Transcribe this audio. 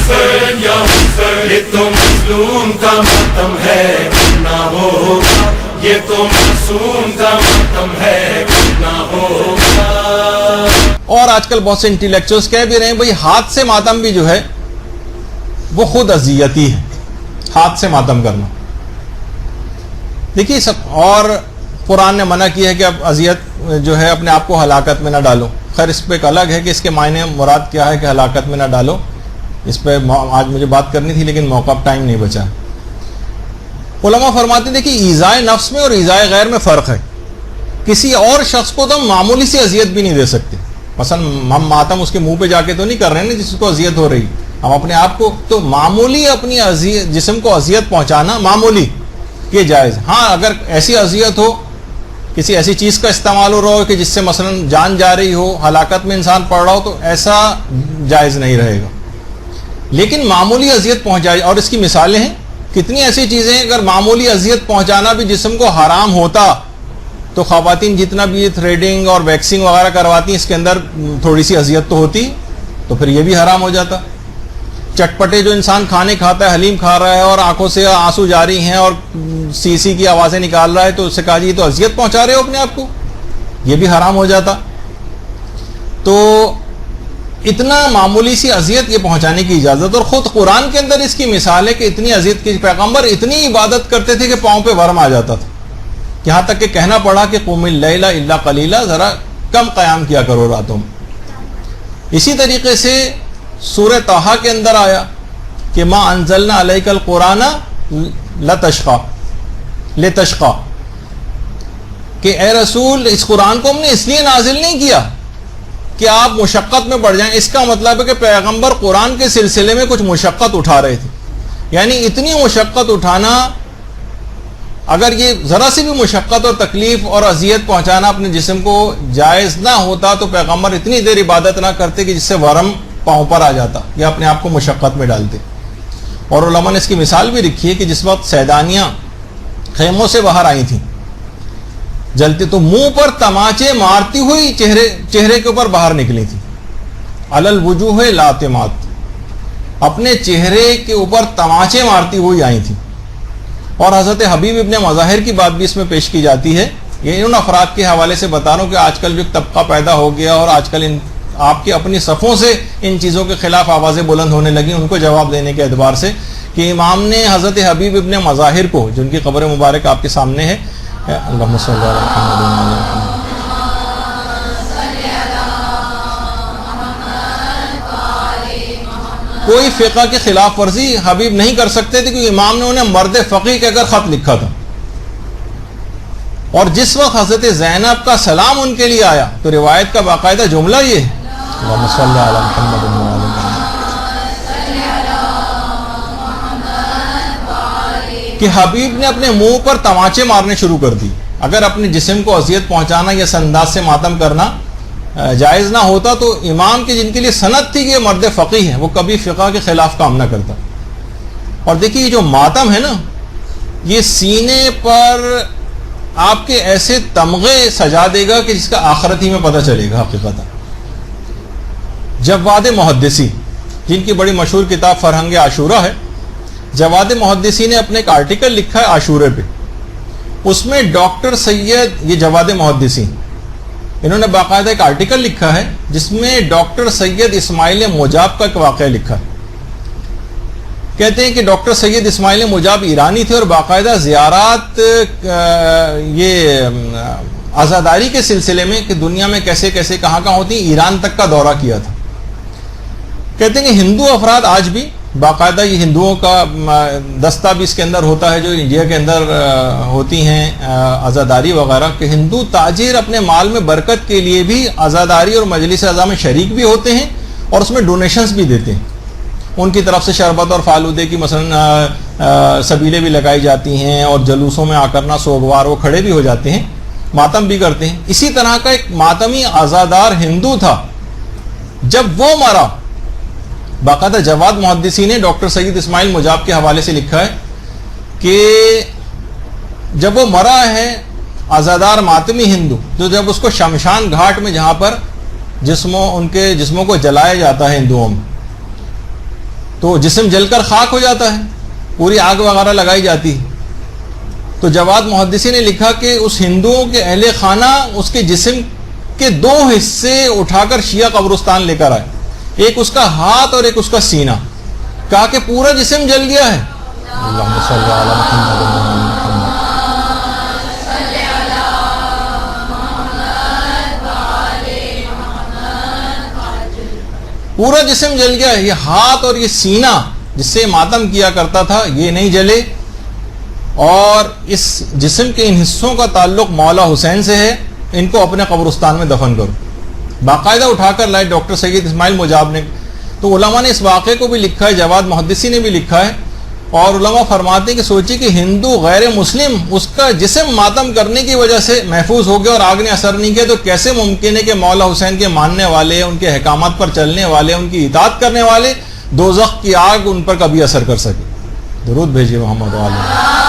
حسین یا حسین، یہ تو مظلوم کا ماتم ہے نہ ہوگا، یہ تو معصوم کا ماتم ہے نہ ہوگا۔ اور آج کل بہت سے انٹیلیکچوئلز کہہ بھی رہے ہیں بھئی ہاتھ سے ماتم بھی جو ہے وہ خود اذیتی ہے، ہاتھ سے ماتم کرنا۔ دیکھیے سب، اور قرآن نے منع کیا ہے کہ اب اذیت جو ہے اپنے آپ کو ہلاکت میں نہ ڈالو۔ خیر اس پہ ایک الگ ہے کہ اس کے معنی مراد کیا ہے کہ ہلاکت میں نہ ڈالو، اس پہ آج مجھے بات کرنی تھی لیکن موقع ٹائم نہیں بچا۔ علماء فرماتے ہیں کہ ایذائے نفس میں اور ایذائے غیر میں فرق ہے۔ کسی اور شخص کو تو ہم معمولی سی اذیت بھی نہیں دے سکتے، مثلا ہم ماتم اس کے منہ پہ جا کے تو نہیں کر رہے ہیں جس کو اذیت ہو رہی، ہم اپنے آپ کو تو معمولی اپنی جسم کو اذیت پہنچانا معمولی یہ جائز۔ ہاں اگر ایسی اذیت ہو، کسی ایسی چیز کا استعمال ہو رہا ہو کہ جس سے مثلا جان جا رہی ہو، ہلاکت میں انسان پڑ رہا ہو، تو ایسا جائز نہیں رہے گا۔ لیکن معمولی اذیت پہنچائی، اور اس کی مثالیں ہیں کتنی ایسی چیزیں ہیں، اگر معمولی اذیت پہنچانا بھی جسم کو حرام ہوتا تو خواتین جتنا بھی تھریڈنگ اور ویکسنگ وغیرہ کرواتی ہیں اس کے اندر تھوڑی سی اذیت تو ہوتی، تو پھر یہ بھی حرام ہو جاتا۔ چٹپٹے جو انسان کھانے کھاتا ہے، حلیم کھا رہا ہے اور آنکھوں سے آنسو جاری ہیں اور سی سی کی آوازیں نکال رہا ہے، تو اس سے کہا جی یہ تو اذیت پہنچا رہے ہو اپنے آپ کو، یہ بھی حرام ہو جاتا۔ تو اتنا معمولی سی اذیت یہ پہنچانے کی اجازت، اور خود قرآن کے اندر اس کی مثال ہے کہ اتنی اذیت کی پیغمبر اتنی عبادت کرتے تھے کہ پاؤں پہ ورم آ جاتا تھا، یہاں تک کہ کہنا پڑا کہ قم اللیل الا قلیلا، ذرا کم قیام کیا کرو راتوں میں۔ اسی طریقے سے سورہ طٰہٰ کے اندر آیا کہ ما انزلنا علیک القرآن لتشقی، کہ اے رسول اس قرآن کو ہم نے اس لیے نازل نہیں کیا کہ آپ مشقت میں پڑ جائیں۔ اس کا مطلب ہے کہ پیغمبر قرآن کے سلسلے میں کچھ مشقت اٹھا رہے تھے، یعنی اتنی مشقت اٹھانا، اگر یہ ذرا سی بھی مشقت اور تکلیف اور اذیت پہنچانا اپنے جسم کو جائز نہ ہوتا تو پیغمبر اتنی دیر عبادت نہ کرتے کہ جس سے ورم پاؤں پر آ جاتا یا اپنے آپ کو مشقت میں ڈالتے۔ اور علماء نے اس کی مثال بھی رکھی ہے کہ جس وقت سیدانیاں خیموں سے باہر آئی تھیں جلتے، تو منہ پر تماچے مارتی ہوئی چہرے کے اوپر باہر نکلی تھی، علی الوجوہ لاتمات، اپنے چہرے کے اوپر تماچے مارتی ہوئی آئی تھیں۔ اور حضرت حبیب ابن مظاہر کی بات بھی اس میں پیش کی جاتی ہے۔ یہ ان افراد کے حوالے سے بتا رہا ہوں کہ آج کل جو طبقہ پیدا ہو گیا اور آج کل آپ کی اپنی صفوں سے ان چیزوں کے خلاف آوازیں بلند ہونے لگی، ان کو جواب دینے کے اعتبار سے کہ امام نے حضرت حبیب ابن مظاہر کو، جن کی قبر مبارک آپ کے سامنے ہے، اللہم صلی علی محمد وعلی محمد، کوئی فقہ کے خلاف ورزی حبیب نہیں کر سکتے تھے کیونکہ امام نے انہیں مرد فقیہ کہہ کر خط لکھا تھا۔ اور جس وقت حضرت زینب کا سلام ان کے لیے آیا تو روایت کا باقاعدہ جملہ یہ ہے، اللہم صلی علی محمد وعلی محمد، کہ حبیب نے اپنے منہ پر تماچے مارنے شروع کر دی۔ اگر اپنے جسم کو اذیت پہنچانا یا اس انداز سے ماتم کرنا جائز نہ ہوتا تو امام کے جن کے لیے سند تھی کہ یہ مرد فقیہ ہیں، وہ کبھی فقہ کے خلاف کام نہ کرتا۔ اور دیکھیے یہ جو ماتم ہے نا، یہ سینے پر آپ کے ایسے تمغے سجا دے گا کہ جس کا آخرت ہی میں پتہ چلے گا حقیقت۔ جواد محدثی، جن کی بڑی مشہور کتاب فرہنگ عاشورہ ہے، جواد محدثی نے اپنے ایک آرٹیکل لکھا ہے عاشورے پہ، اس میں ڈاکٹر سید، یہ جواد محدثی انہوں نے باقاعدہ ایک آرٹیکل لکھا ہے جس میں ڈاکٹر سید اسماعیل مجاب کا ایک واقعہ لکھا ہے۔ کہتے ہیں کہ ڈاکٹر سید اسماعیل مجاب ایرانی تھے اور باقاعدہ زیارات یہ عزاداری کے سلسلے میں کہ دنیا میں کیسے کیسے کہاں کہاں ہوتی ہیں، ایران تک کا دورہ کیا تھا۔ کہتے ہیں کہ ہندو افراد آج بھی باقاعدہ یہ ہندوؤں کا دستہ بھی اس کے اندر ہوتا ہے جو انڈیا کے اندر ہوتی ہیں عزاداری وغیرہ، کہ ہندو تاجر اپنے مال میں برکت کے لیے بھی عزاداری اور مجلس اعضاء میں شریک بھی ہوتے ہیں اور اس میں ڈونیشنز بھی دیتے ہیں۔ ان کی طرف سے شربت اور فالودے کی مثلا سبیلیں بھی لگائی جاتی ہیں اور جلوسوں میں آ کرنا سوگوار وہ کھڑے بھی ہو جاتے ہیں، ماتم بھی کرتے ہیں۔ اسی طرح کا ایک ماتمی عزادار ہندو تھا، جب وہ مرا، باقاعدہ جواد محدثی نے ڈاکٹر سید اسماعیل مجاب کے حوالے سے لکھا ہے کہ جب وہ مرا ہے عزادار ماتمی ہندو، تو جب اس کو شمشان گھاٹ میں جہاں پر ان کے جسموں کو جلایا جاتا ہے ہندوؤں میں، تو جسم جل کر خاک ہو جاتا ہے، پوری آگ وغیرہ لگائی جاتی ہے. تو جواد محدثی نے لکھا کہ اس ہندوؤں کے اہل خانہ اس کے جسم کے 2 حصے اٹھا کر شیعہ قبرستان لے کر آئے، ایک اس کا ہاتھ اور ایک اس کا سینہ. کہا کہ پورا جسم جل گیا ہے. اللہم صلی علی محمد و آل محمد. پورا جسم جل گیا ہے. یہ ہاتھ اور یہ سینہ جس سے ماتم کیا کرتا تھا یہ نہیں جلے، اور اس جسم کے ان حصوں کا تعلق مولا حسین سے ہے، ان کو اپنے قبرستان میں دفن کرو. باقاعدہ اٹھا کر لائے ڈاکٹر سید اسماعیل مجاب نے. تو علماء نے اس واقعے کو بھی لکھا ہے، جواد محدثی نے بھی لکھا ہے، اور علماء فرماتے ہیں کہ سوچی کہ ہندو غیر مسلم اس کا جسم ماتم کرنے کی وجہ سے محفوظ ہو گیا اور آگ نے اثر نہیں کیا، تو کیسے ممکن ہے کہ مولا حسین کے ماننے والے، ان کے احکامات پر چلنے والے، ان کی اطاعت کرنے والے دوزخ کی آگ ان پر کبھی اثر کر سکے. درود بھیجیے محمد علیہ.